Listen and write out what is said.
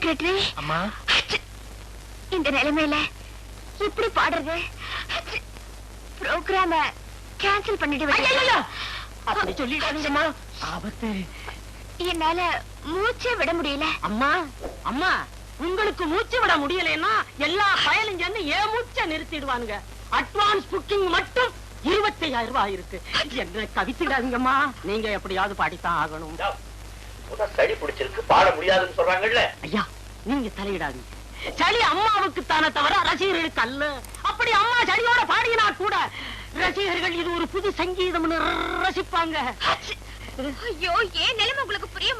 Secretary அம்மா, இந்த நிலைமையில எப்படி பாடுறது? ப்ரோக்ராம கேன்சல் பண்ணிட்டு விடுங்க. அப்படி சொல்லிடாதீங்கம்மா, ஆபத்து. என்னால மூச்சே விட முடியல. அம்மா அம்மா, உங்களுக்கு மூச்சு விட முடியலன்னா எல்லா பயலும் சேர்ந்து ஏன் மூச்சை நிறுத்திடுவானுங்க. அட்வான்ஸ் புக்கிங் மட்டும் 25,000 ரூபாய் இருக்கு. என்ன கவித்திடாதீங்கம்மா, நீங்க எப்படியாவது பாடித்தான் ஆகணும். சளி பிடிச்சிருக்கு, பாட முடியாதுன்னு சொல்றாங்கல்ல. ஐயா, நீங்க தலையிடாதீங்க. சளி அம்மாவுக்கு தானே தவிர ரசிகர்களுக்கு அல்ல. அப்படி அம்மா சளியோட பாடினா கூட ரசிகர்கள் இது ஒரு புது சங்கீதம்னு ரசிப்பாங்க. ஐயோ, ஏன் நிலைமை உங்களுக்கு புரிய